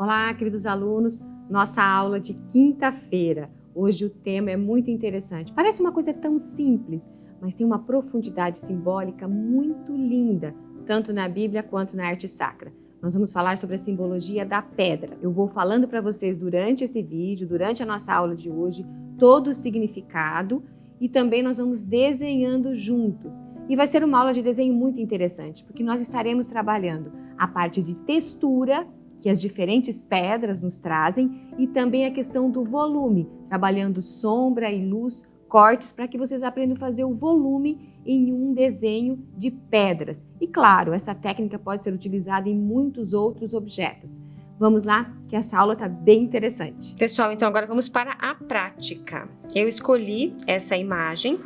Olá, queridos alunos, nossa aula de quinta-feira. Hoje o tema é muito interessante. Parece uma coisa tão simples, mas tem uma profundidade simbólica muito linda, tanto na Bíblia quanto na arte sacra. Nós vamos falar sobre a simbologia da pedra. Eu vou falando para vocês durante esse vídeo, durante a nossa aula de hoje, todo o significado e também nós vamos desenhando juntos. E vai ser uma aula de desenho muito interessante, porque nós estaremos trabalhando a parte de textura que as diferentes pedras nos trazem e também a questão do volume, trabalhando sombra e luz, cortes, para que vocês aprendam a fazer o volume em um desenho de pedras. E claro, essa técnica pode ser utilizada em muitos outros objetos. Vamos lá, que essa aula está bem interessante. Pessoal, então agora vamos para a prática. Eu escolhi essa imagem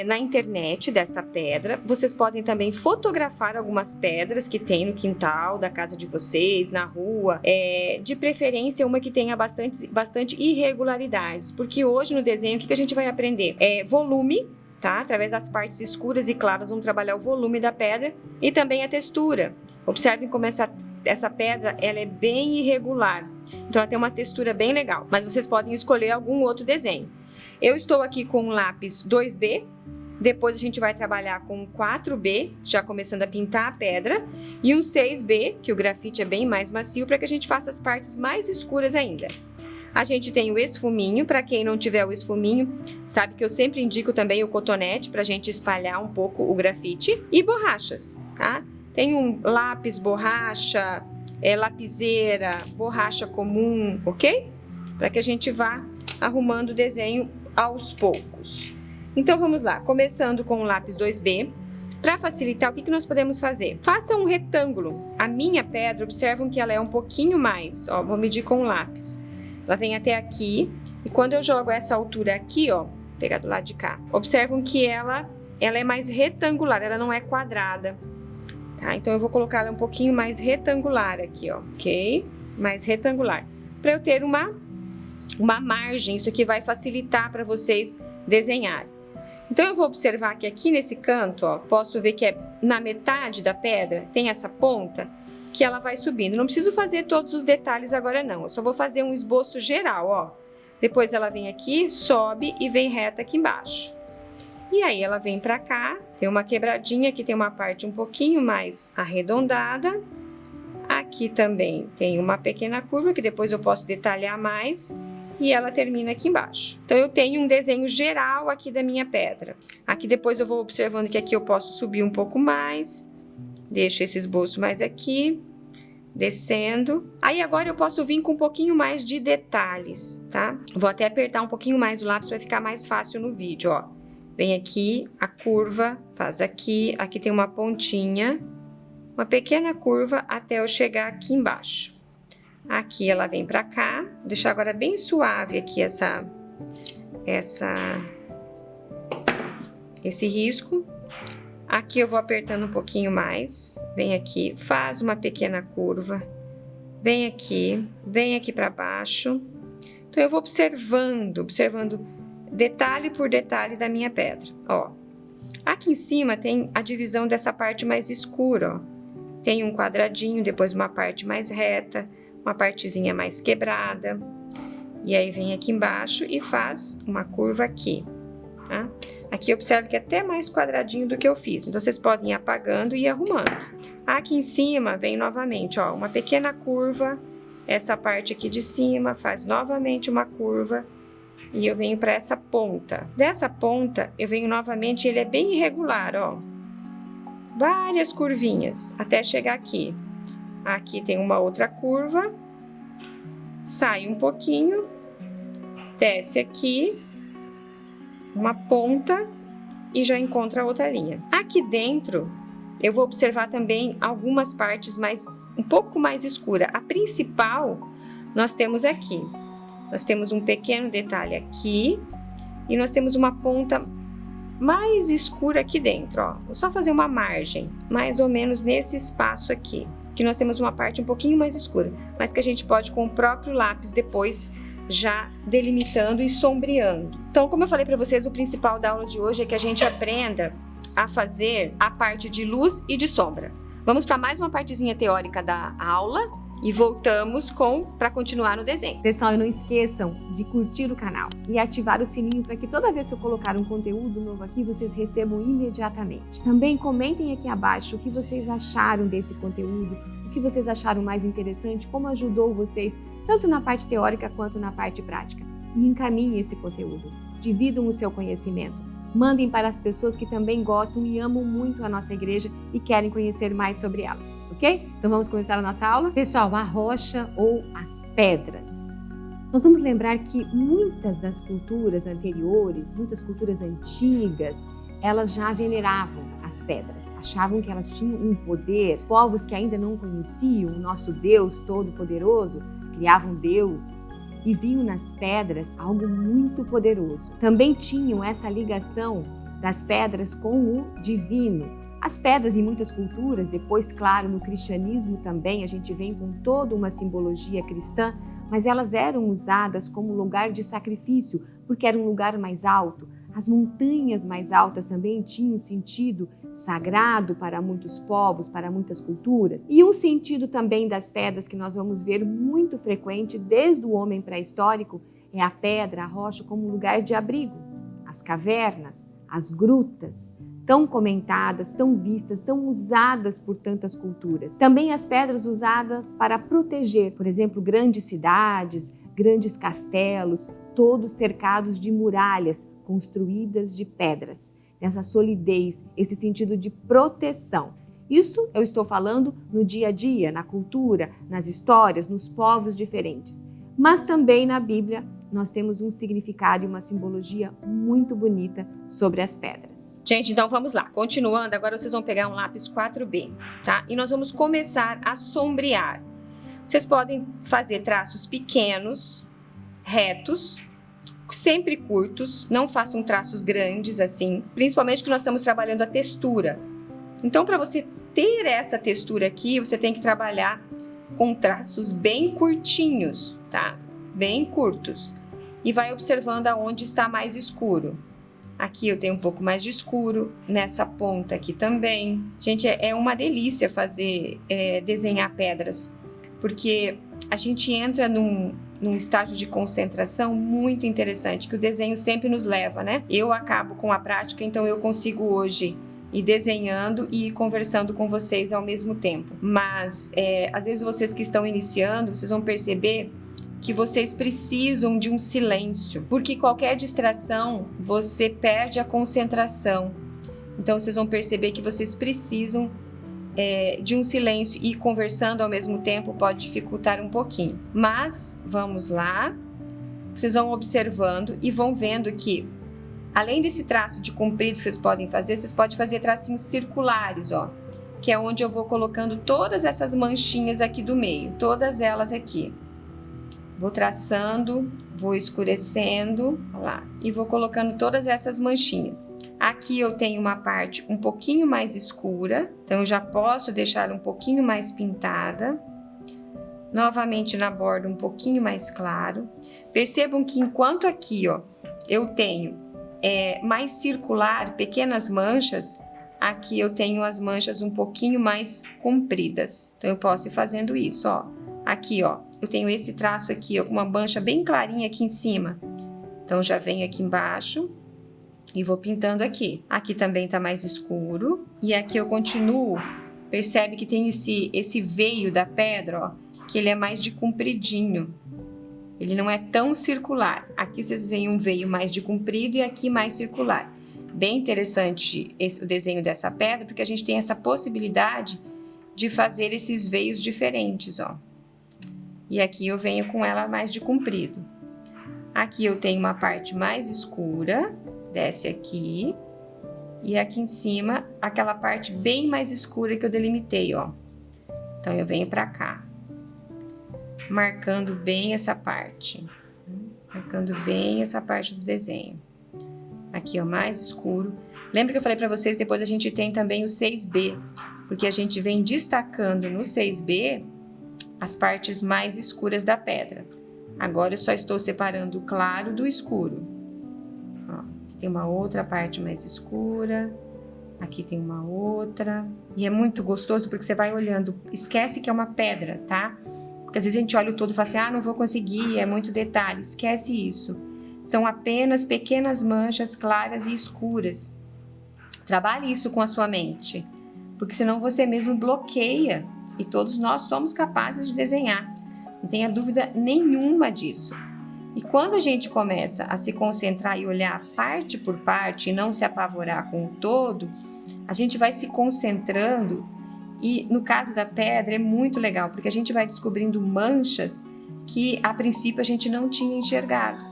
na internet desta pedra. Vocês podem também fotografar algumas pedras que tem no quintal da casa de vocês, na rua, de preferência uma que tenha bastante irregularidades, porque hoje no desenho o que a gente vai aprender? Volume, tá? Através das partes escuras e claras vamos trabalhar o volume da pedra e também a textura. Observem como essa pedra ela é bem irregular, então ela tem uma textura bem legal, mas vocês podem escolher algum outro desenho. Eu estou aqui com um lápis 2B, depois a gente vai trabalhar com 4B, já começando a pintar a pedra, e um 6B, que o grafite é bem mais macio, para que a gente faça as partes mais escuras ainda. A gente tem o esfuminho, para quem não tiver o esfuminho, sabe que eu sempre indico também o cotonete, para a gente espalhar um pouco o grafite, e borrachas, tá? Tem um lápis, borracha, lapiseira, borracha comum, ok? Para que a gente vá arrumando o desenho aos poucos. Então vamos lá, começando com o lápis 2B. Para facilitar, o que nós podemos fazer? Faça um retângulo. A minha pedra, observam que ela é um pouquinho mais, ó, vou medir com o lápis. Ela vem até aqui, e quando eu jogo essa altura aqui, ó, vou pegar do lado de cá, observam que ela é mais retangular, ela não é quadrada, tá? Então eu vou colocar ela um pouquinho mais retangular aqui, ó, ok? Mais retangular, para eu ter uma margem, isso aqui vai facilitar para vocês desenharem. Então eu vou observar que aqui nesse canto, ó, posso ver que na metade da pedra tem essa ponta que ela vai subindo. Não preciso fazer todos os detalhes agora não, eu só vou fazer um esboço geral, ó. Depois ela vem aqui, sobe e vem reta aqui embaixo. E aí ela vem para cá, tem uma quebradinha, aqui tem uma parte um pouquinho mais arredondada. Aqui também tem uma pequena curva que depois eu posso detalhar mais. E ela termina aqui embaixo. Então eu tenho um desenho geral aqui da minha pedra. Aqui depois eu vou observando que aqui eu posso subir um pouco mais. Deixo esse esboço mais aqui, descendo. Aí agora eu posso vir com um pouquinho mais de detalhes, tá? Vou até apertar um pouquinho mais o lápis para ficar mais fácil no vídeo, ó. Vem aqui, a curva, faz aqui, aqui tem uma pontinha, uma pequena curva até eu chegar aqui embaixo. Aqui ela vem pra cá, vou deixar agora bem suave aqui esse risco. Aqui eu vou apertando um pouquinho mais, vem aqui, faz uma pequena curva, vem aqui pra baixo. Então eu vou observando detalhe por detalhe da minha pedra, ó. Aqui em cima tem a divisão dessa parte mais escura, ó. Tem um quadradinho, depois uma parte mais reta, uma partezinha mais quebrada, e aí vem aqui embaixo e faz uma curva aqui, tá? Aqui observe que é até mais quadradinho do que eu fiz, então vocês podem ir apagando e ir arrumando. Aqui em cima vem novamente, ó, uma pequena curva, essa parte aqui de cima faz novamente uma curva, e eu venho para essa ponta. Dessa ponta eu venho novamente, ele é bem irregular, ó, várias curvinhas, até chegar aqui. Aqui tem uma outra curva, sai um pouquinho, desce aqui, uma ponta e já encontra a outra linha. Aqui dentro, eu vou observar também algumas partes um pouco mais escura. A principal, nós temos aqui. Nós temos um pequeno detalhe aqui e nós temos uma ponta mais escura aqui dentro, ó. Vou só fazer uma margem, mais ou menos nesse espaço aqui. Que nós temos uma parte um pouquinho mais escura, mas que a gente pode com o próprio lápis depois já delimitando e sombreando. Então, como eu falei para vocês, o principal da aula de hoje é que a gente aprenda a fazer a parte de luz e de sombra. Vamos para mais uma partezinha teórica da aula e voltamos para continuar no desenho. Pessoal, e não esqueçam de curtir o canal e ativar o sininho para que toda vez que eu colocar um conteúdo novo aqui, vocês recebam imediatamente. Também comentem aqui abaixo o que vocês acharam desse conteúdo, o que vocês acharam mais interessante, como ajudou vocês, tanto na parte teórica quanto na parte prática. E encaminhem esse conteúdo, dividam o seu conhecimento, mandem para as pessoas que também gostam e amam muito a nossa igreja e querem conhecer mais sobre ela. Ok? Então vamos começar a nossa aula? Pessoal, a rocha ou as pedras. Nós vamos lembrar que muitas das culturas anteriores, muitas culturas antigas, elas já veneravam as pedras, achavam que elas tinham um poder. Povos que ainda não conheciam o nosso Deus Todo-Poderoso, criavam deuses e viam nas pedras algo muito poderoso. Também tinham essa ligação das pedras com o divino. As pedras em muitas culturas, depois, claro, no cristianismo também, a gente vem com toda uma simbologia cristã, mas elas eram usadas como lugar de sacrifício, porque era um lugar mais alto. As montanhas mais altas também tinham um sentido sagrado para muitos povos, para muitas culturas. E um sentido também das pedras que nós vamos ver muito frequente desde o homem pré-histórico é a pedra, a rocha, como um lugar de abrigo. As cavernas, as grutas, tão comentadas, tão vistas, tão usadas por tantas culturas. Também as pedras usadas para proteger, por exemplo, grandes cidades, grandes castelos, todos cercados de muralhas construídas de pedras. Essa solidez, esse sentido de proteção. Isso eu estou falando no dia a dia, na cultura, nas histórias, nos povos diferentes. Mas também na Bíblia nós temos um significado e uma simbologia muito bonita sobre as pedras. Gente, então vamos lá. Continuando, agora vocês vão pegar um lápis 4B, tá? E nós vamos começar a sombrear. Vocês podem fazer traços pequenos, retos, sempre curtos, não façam traços grandes assim, principalmente que nós estamos trabalhando a textura. Então, para você ter essa textura aqui, você tem que trabalhar com traços bem curtinhos, tá? Bem curtos. E vai observando aonde está mais escuro. Aqui eu tenho um pouco mais de escuro, nessa ponta aqui também. Gente, é uma delícia desenhar pedras, porque a gente entra num estágio de concentração muito interessante, que o desenho sempre nos leva, né? Eu acabo com a prática, então eu consigo hoje ir desenhando e ir conversando com vocês ao mesmo tempo. Mas, às vezes vocês que estão iniciando, vocês vão perceber que vocês precisam de um silêncio, porque qualquer distração, você perde a concentração. Então, vocês vão perceber que vocês precisam de um silêncio, e conversando ao mesmo tempo pode dificultar um pouquinho. Mas, vamos lá, vocês vão observando e vão vendo que, além desse traço de comprido que vocês podem fazer tracinhos circulares, ó, que é onde eu vou colocando todas essas manchinhas aqui do meio, todas elas aqui. Vou traçando, vou escurecendo, ó lá, e vou colocando todas essas manchinhas. Aqui eu tenho uma parte um pouquinho mais escura, então eu já posso deixar um pouquinho mais pintada. Novamente na borda um pouquinho mais claro. Percebam que enquanto aqui, ó, eu tenho mais circular, pequenas manchas, aqui eu tenho as manchas um pouquinho mais compridas. Então eu posso ir fazendo isso, ó. Aqui, ó, eu tenho esse traço aqui, ó, com uma mancha bem clarinha aqui em cima. Então, já venho aqui embaixo e vou pintando aqui. Aqui também tá mais escuro. E aqui eu continuo. Percebe que tem esse veio da pedra, ó, que ele é mais de compridinho. Ele não é tão circular. Aqui vocês veem um veio mais de comprido e aqui mais circular. Bem interessante o desenho dessa pedra, porque a gente tem essa possibilidade de fazer esses veios diferentes, ó. E aqui eu venho com ela mais de comprido. Aqui eu tenho uma parte mais escura, desce aqui. E aqui em cima, aquela parte bem mais escura que eu delimitei, ó. Então, eu venho pra cá. Marcando bem essa parte. Marcando bem essa parte do desenho. Aqui, ó, mais escuro. Lembra que eu falei pra vocês, depois a gente tem também o 6B. Porque a gente vem destacando no 6B as partes mais escuras da pedra. Agora eu só estou separando o claro do escuro. Ó, tem uma outra parte mais escura. Aqui tem uma outra. E é muito gostoso porque você vai olhando. Esquece que é uma pedra, tá? Porque às vezes a gente olha o todo e fala assim, não vou conseguir, é muito detalhe. Esquece isso. São apenas pequenas manchas claras e escuras. Trabalhe isso com a sua mente, porque senão você mesmo bloqueia, e todos nós somos capazes de desenhar. Não tenha dúvida nenhuma disso. E quando a gente começa a se concentrar e olhar parte por parte e não se apavorar com o todo, a gente vai se concentrando e no caso da pedra é muito legal, porque a gente vai descobrindo manchas que a princípio a gente não tinha enxergado.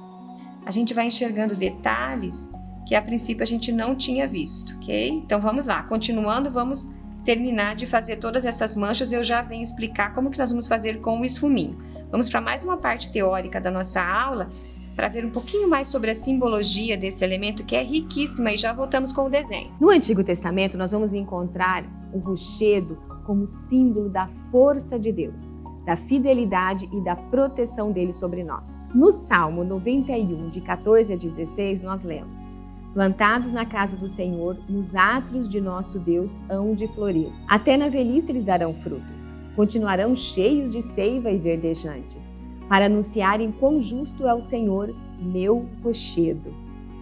A gente vai enxergando detalhes que a princípio a gente não tinha visto, ok? Então vamos lá, continuando, vamos terminar de fazer todas essas manchas, eu já venho explicar como que nós vamos fazer com o esfuminho. Vamos para mais uma parte teórica da nossa aula, para ver um pouquinho mais sobre a simbologia desse elemento, que é riquíssima, e já voltamos com o desenho. No Antigo Testamento, nós vamos encontrar o rochedo como símbolo da força de Deus, da fidelidade e da proteção dele sobre nós. No Salmo 91, de 14 a 16, nós lemos: plantados na casa do Senhor, nos átrios de nosso Deus hão de florir. Até na velhice eles darão frutos. Continuarão cheios de seiva e verdejantes, para anunciarem quão justo é o Senhor, meu rochedo,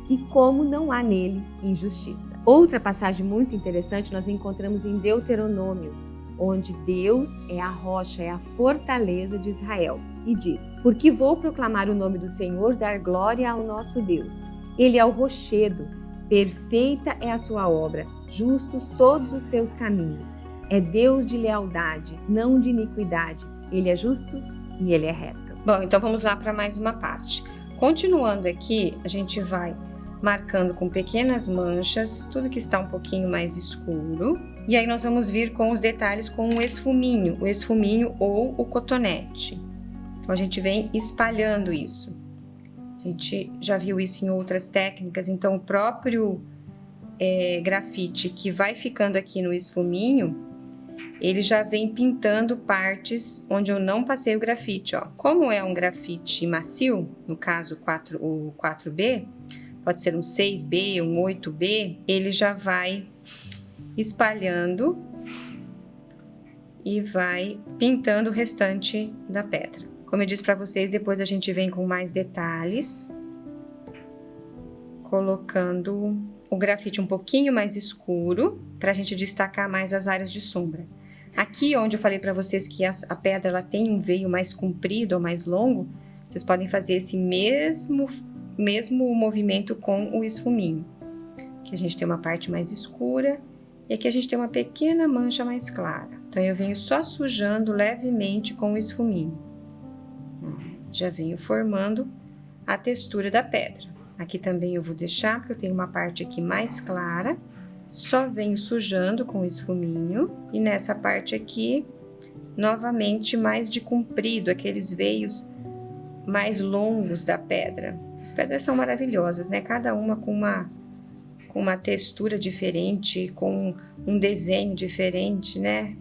e como não há nele injustiça. Outra passagem muito interessante nós encontramos em Deuteronômio, onde Deus é a rocha, é a fortaleza de Israel, e diz: porque vou proclamar o nome do Senhor, dar glória ao nosso Deus. Ele é o rochedo, perfeita é a sua obra, justos todos os seus caminhos. É Deus de lealdade, não de iniquidade. Ele é justo e ele é reto. Bom, então vamos lá para mais uma parte. Continuando aqui, a gente vai marcando com pequenas manchas tudo que está um pouquinho mais escuro. E aí nós vamos vir com os detalhes com o esfuminho ou o cotonete. Então a gente vem espalhando isso. A gente já viu isso em outras técnicas, então o próprio grafite que vai ficando aqui no esfuminho, ele já vem pintando partes onde eu não passei o grafite, ó. Como é um grafite macio, no caso o 4B, pode ser um 6B, um 8B, ele já vai espalhando e vai pintando o restante da pedra. Como eu disse para vocês, depois a gente vem com mais detalhes, colocando o grafite um pouquinho mais escuro, para a gente destacar mais as áreas de sombra. Aqui onde eu falei para vocês que a pedra ela tem um veio mais comprido ou mais longo, vocês podem fazer esse mesmo movimento com o esfuminho. Aqui a gente tem uma parte mais escura e aqui a gente tem uma pequena mancha mais clara. Então eu venho só sujando levemente com o esfuminho. Já venho formando a textura da pedra. Aqui também eu vou deixar, porque eu tenho uma parte aqui mais clara. Só venho sujando com o esfuminho. E nessa parte aqui, novamente mais de comprido, aqueles veios mais longos da pedra. As pedras são maravilhosas, né? Cada uma com uma textura diferente, com um desenho diferente, né?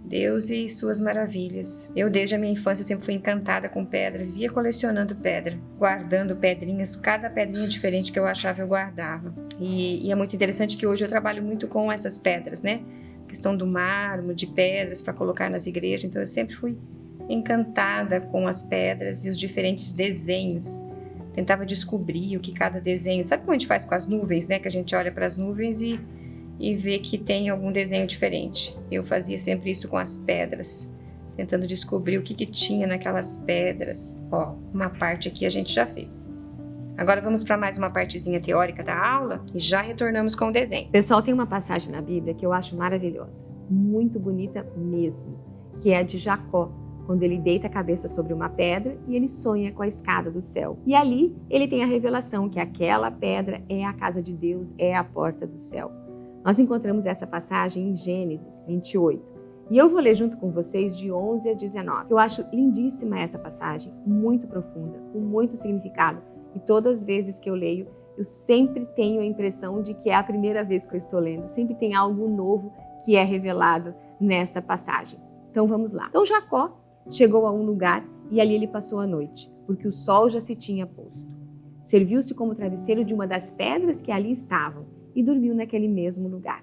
Deus e suas maravilhas. Eu, desde a minha infância, sempre fui encantada com pedra, vivia colecionando pedra, guardando pedrinhas, cada pedrinha diferente que eu achava eu guardava. E é muito interessante que hoje eu trabalho muito com essas pedras, né? A questão do mármore, de pedras para colocar nas igrejas, então eu sempre fui encantada com as pedras e os diferentes desenhos. Tentava descobrir o que cada desenho... Sabe como a gente faz com as nuvens, né? Que a gente olha para as nuvens e vê que tem algum desenho diferente. Eu fazia sempre isso com as pedras, tentando descobrir o que tinha naquelas pedras. Ó, uma parte aqui a gente já fez. Agora vamos para mais uma partezinha teórica da aula e já retornamos com o desenho. Pessoal, tem uma passagem na Bíblia que eu acho maravilhosa, muito bonita mesmo, que é a de Jacó, quando ele deita a cabeça sobre uma pedra e ele sonha com a escada do céu. E ali ele tem a revelação que aquela pedra é a casa de Deus, é a porta do céu. Nós encontramos essa passagem em Gênesis 28. E eu vou ler junto com vocês de 11 a 19. Eu acho lindíssima essa passagem, muito profunda, com muito significado. E todas as vezes que eu leio, eu sempre tenho a impressão de que é a primeira vez que eu estou lendo. Sempre tem algo novo que é revelado nesta passagem. Então vamos lá. Então Jacó chegou a um lugar e ali ele passou a noite, porque o sol já se tinha posto. Serviu-se como travesseiro de uma das pedras que ali estavam e dormiu naquele mesmo lugar.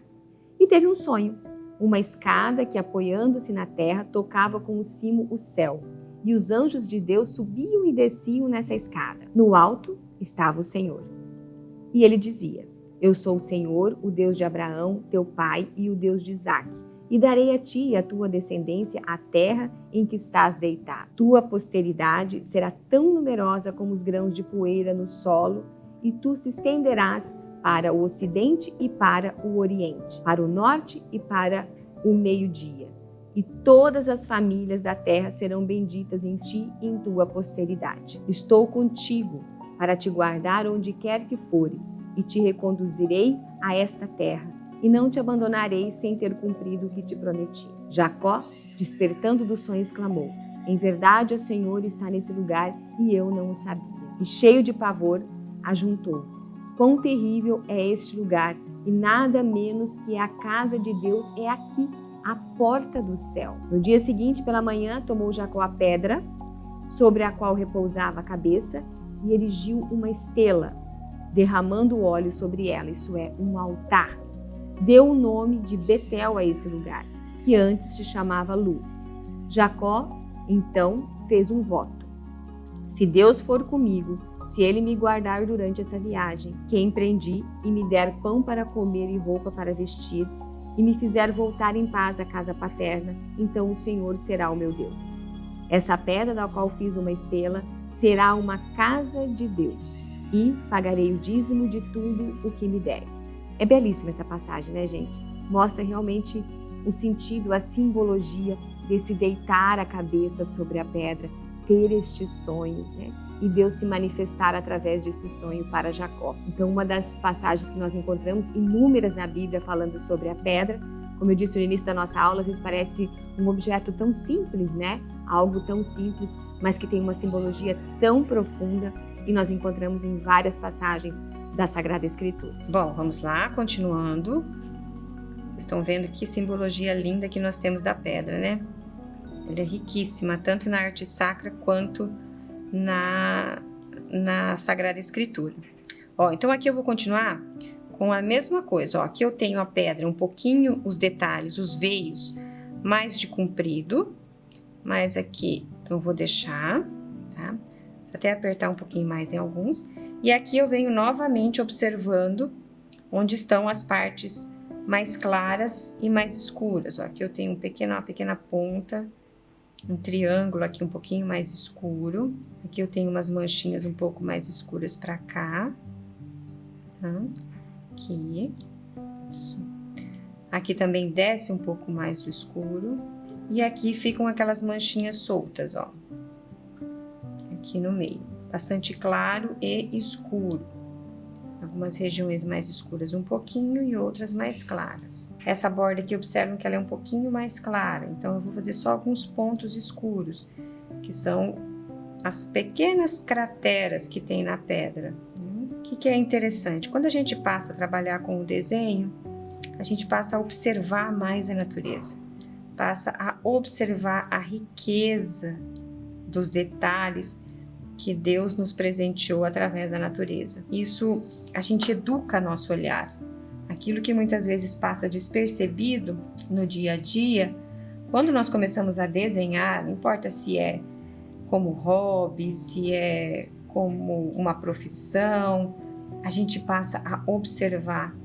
E teve um sonho, uma escada que, apoiando-se na terra, tocava com o cimo o céu. e os anjos de Deus subiam e desciam nessa escada. No alto estava o Senhor. E ele dizia: Eu sou o Senhor, o Deus de Abraão, teu pai, e o Deus de Isaque. E darei a ti e a tua descendência a terra em que estás deitado. Tua posteridade será tão numerosa como os grãos de poeira no solo, e tu se estenderás para o ocidente e para o oriente, para o norte e para o meio-dia. E todas as famílias da terra serão benditas em ti e em tua posteridade. Estou contigo para te guardar onde quer que fores, e te reconduzirei a esta terra, e não te abandonarei sem ter cumprido o que te prometi. Jacó, despertando do sonho, exclamou: Em verdade o Senhor está nesse lugar e eu não o sabia. E cheio de pavor, ajuntou: Quão terrível é este lugar, e nada menos que a casa de Deus é aqui, à porta do céu. No dia seguinte, pela manhã, tomou Jacó a pedra sobre a qual repousava a cabeça e erigiu uma estela, derramando óleo sobre ela, isso é, um altar. Deu o nome de Betel a esse lugar, que antes se chamava Luz. Jacó, então, fez um voto: Se Deus for comigo, se Ele me guardar durante essa viagem que empreendi e me der pão para comer e roupa para vestir, e me fizer voltar em paz à casa paterna, então o Senhor será o meu Deus. Essa pedra da qual fiz uma estela será uma casa de Deus, e pagarei o dízimo de tudo o que me deres. É belíssima essa passagem, né, gente? Mostra realmente o sentido, a simbologia desse deitar a cabeça sobre a pedra, ter este sonho, né? E Deus se manifestar através desse sonho para Jacó. Então, uma das passagens que nós encontramos, inúmeras na Bíblia, falando sobre a pedra, como eu disse no início da nossa aula, às vezes parece um objeto tão simples, né? Algo tão simples, mas que tem uma simbologia tão profunda, e nós encontramos em várias passagens da Sagrada Escritura. Bom, vamos lá, continuando. Estão vendo que simbologia linda que nós temos da pedra, né? Ela é riquíssima, tanto na arte sacra quanto na Sagrada Escritura. Ó, então aqui eu vou continuar com a mesma coisa. Ó, aqui eu tenho a pedra, um pouquinho os detalhes, os veios mais de comprido, mas aqui então eu vou deixar, tá? Vou até apertar um pouquinho mais em alguns. E aqui eu venho novamente observando onde estão as partes mais claras e mais escuras. Ó, aqui eu tenho uma pequena ponta, um triângulo aqui um pouquinho mais escuro. Aqui eu tenho umas manchinhas um pouco mais escuras para cá. Tá? Aqui. Isso. Aqui também desce um pouco mais do escuro. E aqui ficam aquelas manchinhas soltas, ó. Aqui no meio. Bastante claro e escuro. Algumas regiões mais escuras um pouquinho e outras mais claras. Essa borda aqui, observam que ela é um pouquinho mais clara. Então, eu vou fazer só alguns pontos escuros, que são as pequenas crateras que tem na pedra. O que é interessante? Quando a gente passa a trabalhar com o desenho, a gente passa a observar mais a natureza. Passa a observar a riqueza dos detalhes que Deus nos presenteou através da natureza. Isso, a gente educa nosso olhar. Aquilo que muitas vezes passa despercebido no dia a dia, quando nós começamos a desenhar, não importa se é como hobby, se é como uma profissão, a gente passa a observar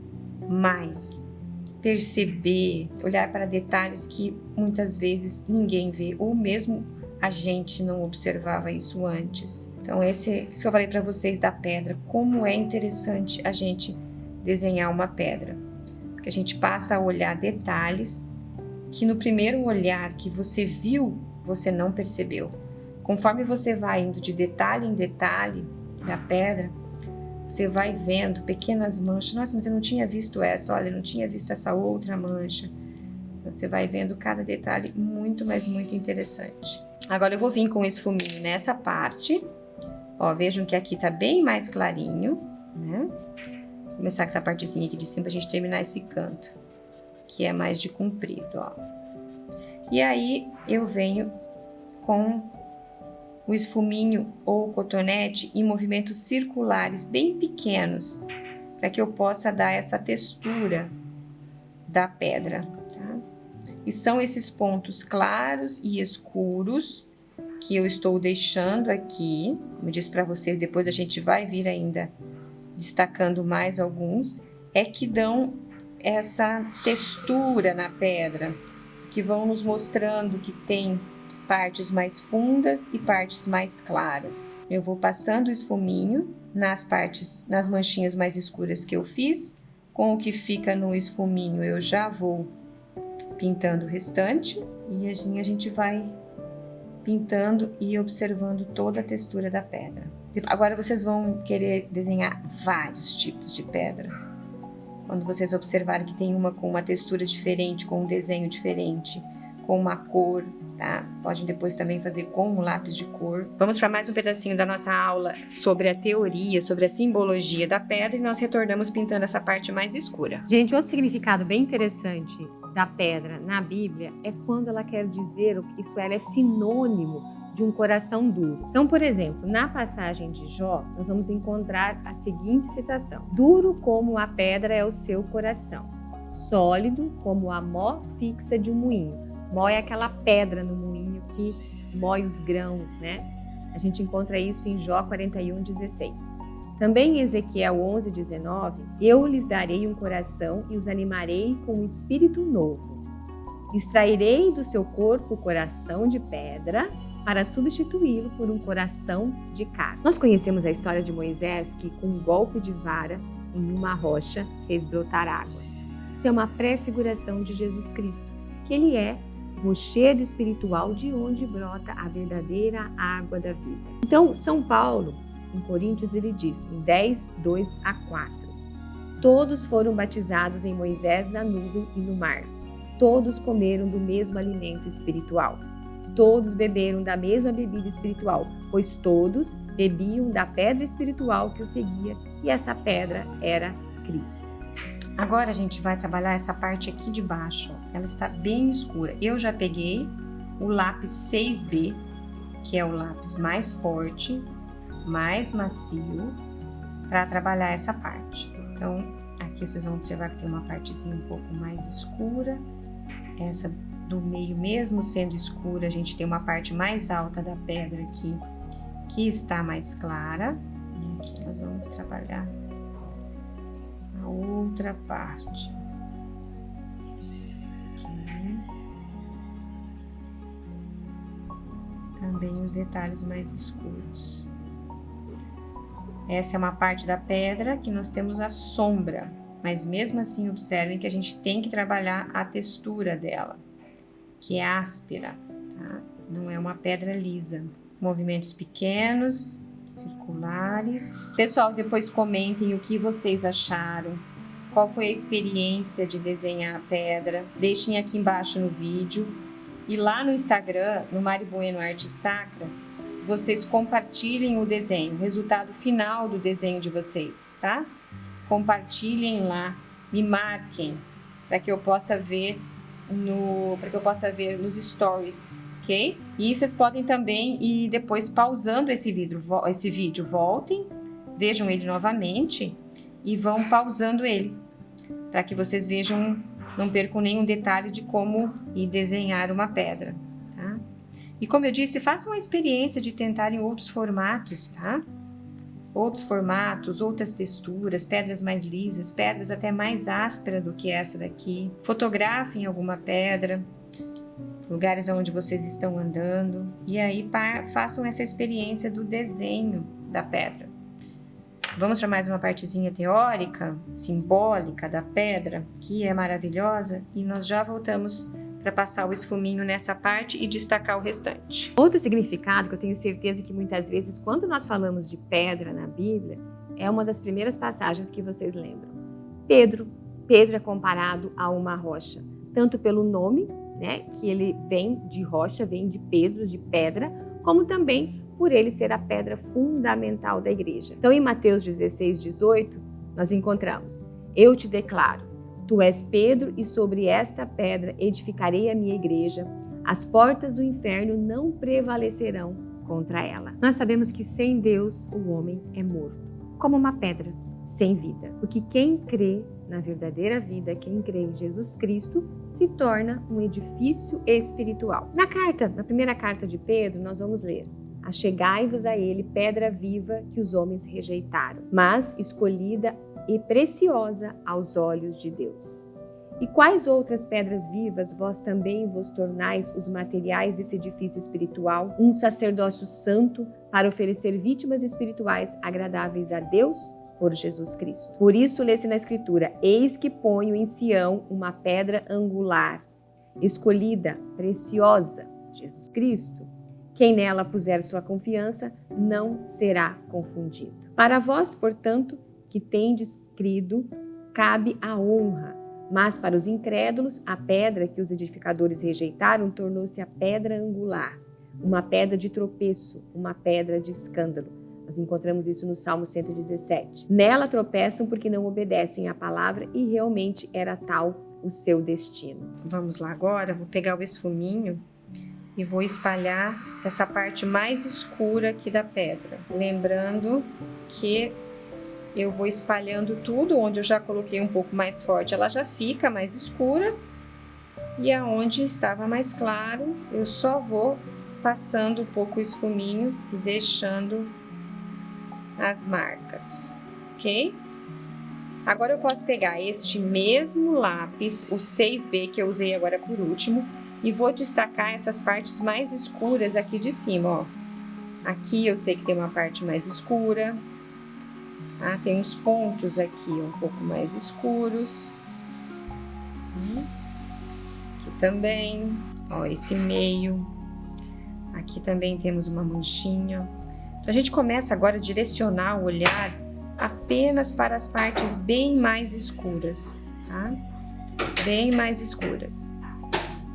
mais, perceber, olhar para detalhes que muitas vezes ninguém vê, ou mesmo a gente não observava isso antes. Então, isso que eu falei para vocês da pedra, como é interessante a gente desenhar uma pedra. Porque a gente passa a olhar detalhes que no primeiro olhar que você viu, você não percebeu. Conforme você vai indo de detalhe em detalhe da pedra, você vai vendo pequenas manchas. Nossa, mas eu não tinha visto essa, olha, eu não tinha visto essa outra mancha. Então, você vai vendo cada detalhe muito, mas muito interessante. Agora eu vou vir com esse fuminho nessa parte. Ó, vejam que aqui tá bem mais clarinho, né? Vou começar com essa partezinha aqui de cima pra gente terminar esse canto, que é mais de comprido, ó. E aí eu venho com o esfuminho ou cotonete em movimentos circulares bem pequenos, para que eu possa dar essa textura da pedra, tá? E são esses pontos claros e escuros que eu estou deixando aqui, como eu disse para vocês, depois a gente vai vir ainda destacando mais alguns, é que dão essa textura na pedra, que vão nos mostrando que tem partes mais fundas e partes mais claras. Eu vou passando o esfuminho nas manchinhas mais escuras que eu fiz, com o que fica no esfuminho eu já vou pintando o restante, e assim a gente vai pintando e observando toda a textura da pedra. Agora vocês vão querer desenhar vários tipos de pedra. Quando vocês observarem que tem uma com uma textura diferente, com um desenho diferente, com uma cor, tá? Podem depois também fazer com um lápis de cor. Vamos para mais um pedacinho da nossa aula sobre a teoria, sobre a simbologia da pedra, e nós retornamos pintando essa parte mais escura. Gente, outro significado bem interessante da pedra na Bíblia é quando ela quer dizer que ela é sinônimo de um coração duro. Então, por exemplo, na passagem de Jó, nós vamos encontrar a seguinte citação: duro como a pedra é o seu coração, sólido como a mó fixa de um moinho. Mó é aquela pedra no moinho que moe os grãos, né? A gente encontra isso em Jó 41:16. Também em Ezequiel 11:19, eu lhes darei um coração e os animarei com um espírito novo. Extrairei do seu corpo o coração de pedra para substituí-lo por um coração de carne. Nós conhecemos a história de Moisés que, com um golpe de vara em uma rocha, fez brotar água. Isso é uma prefiguração de Jesus Cristo, que ele é o rochedo espiritual de onde brota a verdadeira água da vida. Então, São Paulo, em Coríntios, ele diz, em 10:2-4, todos foram batizados em Moisés na nuvem e no mar. Todos comeram do mesmo alimento espiritual. Todos beberam da mesma bebida espiritual, pois todos bebiam da pedra espiritual que os seguia, e essa pedra era Cristo. Agora a gente vai trabalhar essa parte aqui de baixo, ó. Ela está bem escura. Eu já peguei o lápis 6B, que é o lápis mais forte, mais macio, para trabalhar essa parte. Então, aqui vocês vão observar que tem uma partezinha um pouco mais escura. Essa do meio, mesmo sendo escura, a gente tem uma parte mais alta da pedra aqui, que está mais clara. E aqui nós vamos trabalhar a outra parte. Aqui. Também os detalhes mais escuros. Essa é uma parte da pedra que nós temos a sombra, mas mesmo assim observem que a gente tem que trabalhar a textura dela, que é áspera, tá? Não é uma pedra lisa. Movimentos pequenos, circulares. Pessoal, depois comentem o que vocês acharam, qual foi a experiência de desenhar a pedra. Deixem aqui embaixo no vídeo. E lá no Instagram, no Mari Bueno Arte Sacra, vocês compartilhem o desenho, o resultado final do desenho de vocês, tá? Compartilhem lá, me marquem, para que eu possa ver nos stories, ok? E vocês podem também ir depois pausando esse vídeo, voltem, vejam ele novamente e vão pausando ele, para que vocês vejam, não percam nenhum detalhe de como ir desenhar uma pedra, tá? E como eu disse, façam a experiência de tentarem outros formatos, tá? Outros formatos, outras texturas, pedras mais lisas, pedras até mais ásperas do que essa daqui. Fotografem alguma pedra, lugares onde vocês estão andando, e aí façam essa experiência do desenho da pedra. Vamos para mais uma partezinha teórica, simbólica da pedra, que é maravilhosa, e nós já voltamos para passar o esfuminho nessa parte e destacar o restante. Outro significado que eu tenho certeza que muitas vezes, quando nós falamos de pedra na Bíblia, é uma das primeiras passagens que vocês lembram. Pedro é comparado a uma rocha, tanto pelo nome, né, que ele vem de rocha, vem de Pedro, de pedra, como também por ele ser a pedra fundamental da igreja. Então, em Mateus 16:18, nós encontramos: eu te declaro, tu és Pedro, e sobre esta pedra edificarei a minha igreja. As portas do inferno não prevalecerão contra ela. Nós sabemos que sem Deus o homem é morto, como uma pedra sem vida. Porque quem crê na verdadeira vida, quem crê em Jesus Cristo, se torna um edifício espiritual. Na primeira carta de Pedro, nós vamos ler: achegai-vos a ele, pedra viva que os homens rejeitaram, mas escolhida e preciosa aos olhos de Deus. E quais outras pedras vivas vós também vos tornais os materiais desse edifício espiritual, um sacerdócio santo para oferecer vítimas espirituais agradáveis a Deus por Jesus Cristo. Por isso lê-se na Escritura: eis que ponho em Sião uma pedra angular, escolhida, preciosa, Jesus Cristo. Quem nela puser sua confiança não será confundido. Para vós, portanto, que tendes crido, cabe a honra. Mas para os incrédulos, a pedra que os edificadores rejeitaram tornou-se a pedra angular, uma pedra de tropeço, uma pedra de escândalo. Nós encontramos isso no Salmo 117. Nela tropeçam porque não obedecem à palavra e realmente era tal o seu destino. Vamos lá agora, vou pegar o esfuminho e vou espalhar essa parte mais escura aqui da pedra. Lembrando que eu vou espalhando tudo, onde eu já coloquei um pouco mais forte, ela já fica mais escura. E aonde estava mais claro, eu só vou passando um pouco o esfuminho e deixando as marcas, ok? Agora eu posso pegar este mesmo lápis, o 6B que eu usei agora por último, e vou destacar essas partes mais escuras aqui de cima, ó. Aqui eu sei que tem uma parte mais escura. Tem uns pontos aqui um pouco mais escuros. Aqui também, ó, esse meio. Aqui também temos uma manchinha. Então a gente começa agora a direcionar o olhar apenas para as partes bem mais escuras, tá? Bem mais escuras.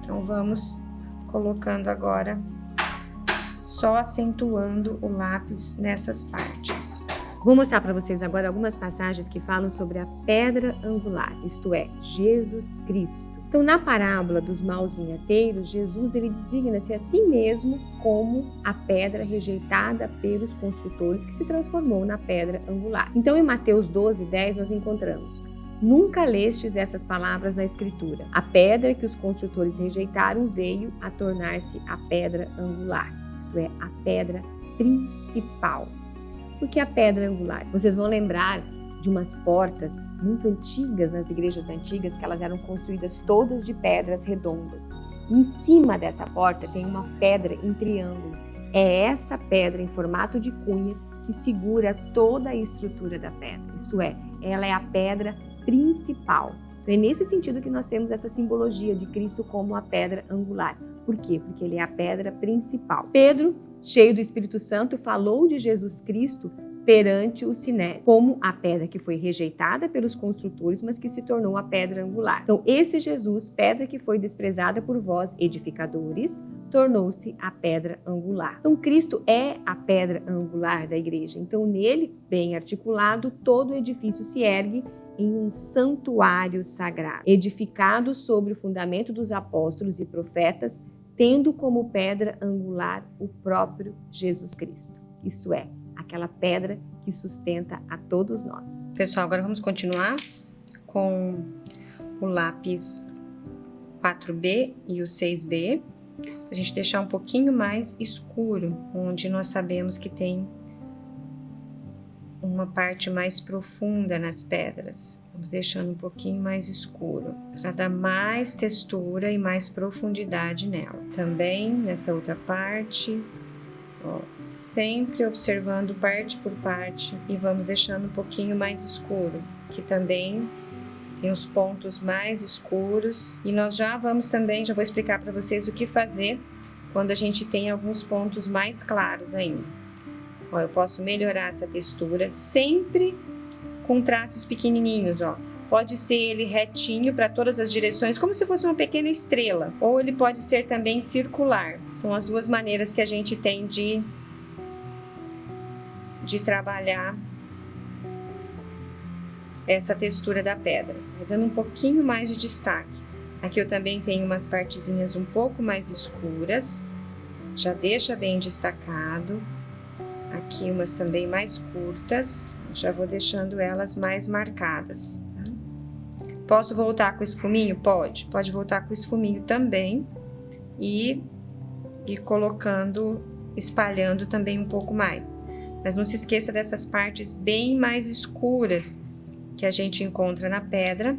Então vamos colocando agora, só acentuando o lápis nessas partes. Vou mostrar para vocês agora algumas passagens que falam sobre a pedra angular, isto é, Jesus Cristo. Então, na parábola dos maus vinhateiros, Jesus ele designa-se a si mesmo como a pedra rejeitada pelos construtores que se transformou na pedra angular. Então, em Mateus 12:10, nós encontramos: nunca lestes essas palavras na Escritura. A pedra que os construtores rejeitaram veio a tornar-se a pedra angular, isto é, a pedra principal. Por que a pedra angular? Vocês vão lembrar de umas portas muito antigas nas igrejas antigas, que elas eram construídas todas de pedras redondas. E em cima dessa porta tem uma pedra em triângulo. É essa pedra em formato de cunha que segura toda a estrutura da pedra. Isso é, ela é a pedra principal. Então é nesse sentido que nós temos essa simbologia de Cristo como a pedra angular. Por quê? Porque ele é a pedra principal. Pedro, cheio do Espírito Santo, falou de Jesus Cristo perante o Sinédrio, como a pedra que foi rejeitada pelos construtores, mas que se tornou a pedra angular. Então, esse Jesus, pedra que foi desprezada por vós, edificadores, tornou-se a pedra angular. Então, Cristo é a pedra angular da igreja. Então, nele, bem articulado, todo o edifício se ergue em um santuário sagrado, edificado sobre o fundamento dos apóstolos e profetas, tendo como pedra angular o próprio Jesus Cristo. Isso é, aquela pedra que sustenta a todos nós. Pessoal, agora vamos continuar com o lápis 4B e o 6B. A gente deixar um pouquinho mais escuro, onde nós sabemos que tem uma parte mais profunda nas pedras. Vamos deixando um pouquinho mais escuro, para dar mais textura e mais profundidade nela. Também nessa outra parte, ó, sempre observando parte por parte e vamos deixando um pouquinho mais escuro, que também tem os pontos mais escuros. E nós já vamos também, já vou explicar para vocês o que fazer quando a gente tem alguns pontos mais claros ainda. Ó, eu posso melhorar essa textura sempre com traços pequenininhos, ó. Pode ser ele retinho para todas as direções, como se fosse uma pequena estrela, ou ele pode ser também circular. São as duas maneiras que a gente tem de trabalhar essa textura da pedra, dando um pouquinho mais de destaque. Aqui eu também tenho umas partezinhas um pouco mais escuras, já deixa bem destacado. Aqui umas também mais curtas, já vou deixando elas mais marcadas. Posso voltar com o esfuminho? Pode voltar com o esfuminho também e colocando, espalhando também um pouco mais. Mas não se esqueça dessas partes bem mais escuras que a gente encontra na pedra,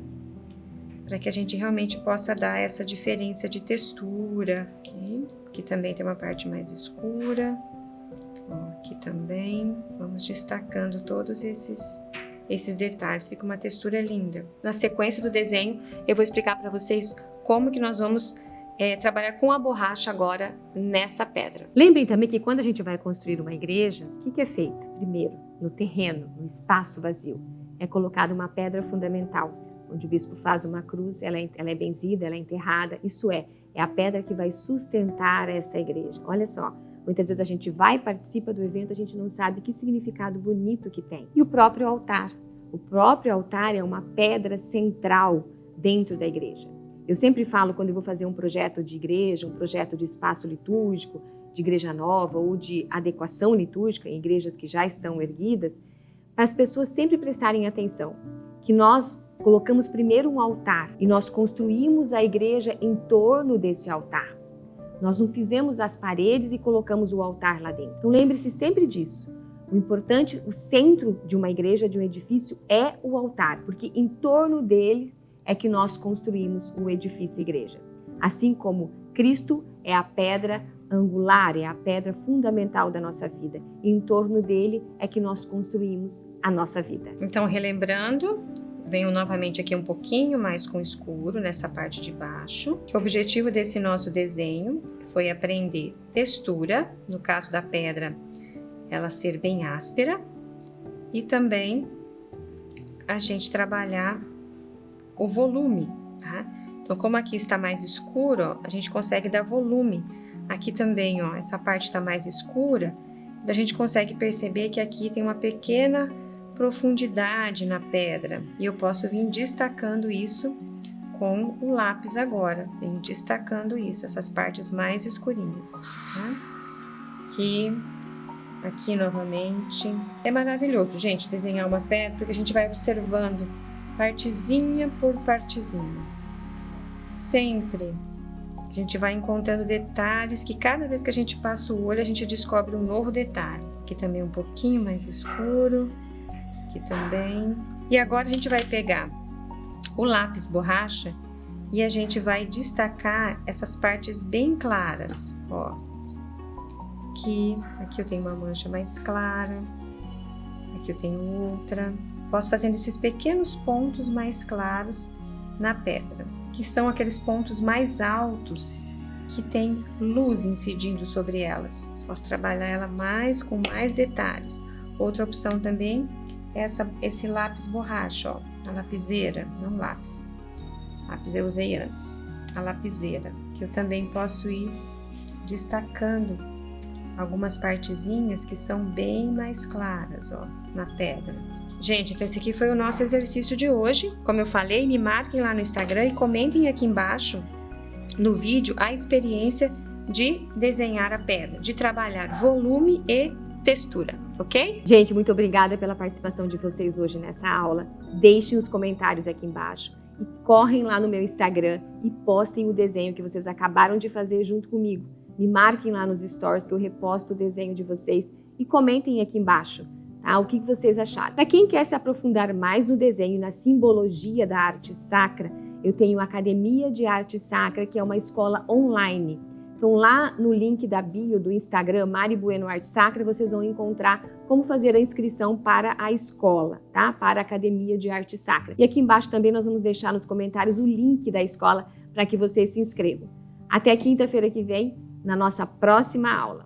para que a gente realmente possa dar essa diferença de textura. Aqui também tem uma parte mais escura, aqui também. Vamos destacando todos esses detalhes, fica uma textura linda. Na sequência do desenho, eu vou explicar para vocês como que nós vamos trabalhar com a borracha agora nesta pedra. Lembrem também que quando a gente vai construir uma igreja, o que é feito? Primeiro, no terreno, no espaço vazio, é colocada uma pedra fundamental, onde o bispo faz uma cruz, ela é benzida, ela é enterrada, isso é a pedra que vai sustentar esta igreja. Olha só, muitas vezes a gente vai, participa do evento, a gente não sabe que significado bonito que tem. E o próprio altar é uma pedra central dentro da igreja. Eu sempre falo, quando eu vou fazer um projeto de igreja, um projeto de espaço litúrgico, de igreja nova ou de adequação litúrgica em igrejas que já estão erguidas, para as pessoas sempre prestarem atenção, que nós colocamos primeiro um altar e nós construímos a igreja em torno desse altar. Nós não fizemos as paredes e colocamos o altar lá dentro. Então lembre-se sempre disso. O importante, o centro de uma igreja, de um edifício, é o altar, porque em torno dele é que nós construímos o edifício igreja. Assim como Cristo é a pedra angular, é a pedra fundamental da nossa vida. E em torno dele é que nós construímos a nossa vida. Então, relembrando, venho novamente aqui um pouquinho mais com escuro nessa parte de baixo. O objetivo desse nosso desenho foi aprender textura, no caso da pedra, ela ser bem áspera, e também a gente trabalhar o volume, tá? Então, como aqui está mais escuro, ó, a gente consegue dar volume. Aqui também, ó, essa parte está mais escura, a gente consegue perceber que aqui tem uma pequena profundidade na pedra. E eu posso vir destacando isso com o lápis agora. Venho destacando isso, essas partes mais escurinhas, tá? Aqui novamente. É maravilhoso, gente, desenhar uma pedra, porque a gente vai observando partezinha por partezinha. Sempre a gente vai encontrando detalhes que cada vez que a gente passa o olho, a gente descobre um novo detalhe. Aqui também um pouquinho mais escuro, aqui também. E agora a gente vai pegar o lápis borracha e a gente vai destacar essas partes bem claras, ó. Aqui eu tenho uma mancha mais clara, aqui eu tenho outra. Posso fazendo esses pequenos pontos mais claros na pedra, que são aqueles pontos mais altos que tem luz incidindo sobre elas. Posso trabalhar ela com mais detalhes. Outra opção também é esse lápis borracha, ó, a lapiseira, não lápis. Lápis eu usei antes, a lapiseira, que eu também posso ir destacando algumas partezinhas que são bem mais claras, ó, na pedra. Gente, então esse aqui foi o nosso exercício de hoje. Como eu falei, me marquem lá no Instagram e comentem aqui embaixo no vídeo a experiência de desenhar a pedra, de trabalhar volume e textura, ok? Gente, muito obrigada pela participação de vocês hoje nessa aula. Deixem os comentários aqui embaixo e correm lá no meu Instagram e postem o desenho que vocês acabaram de fazer junto comigo. Me marquem lá nos stories que eu reposto o desenho de vocês e comentem aqui embaixo, tá? O que vocês acharam. Para quem quer se aprofundar mais no desenho, na simbologia da arte sacra, eu tenho a Academia de Arte Sacra, que é uma escola online. Então lá no link da bio do Instagram, Mari Bueno Arte Sacra, vocês vão encontrar como fazer a inscrição para a escola, tá? Para a Academia de Arte Sacra. E aqui embaixo também nós vamos deixar nos comentários o link da escola para que vocês se inscrevam. Até quinta-feira que vem, na nossa próxima aula.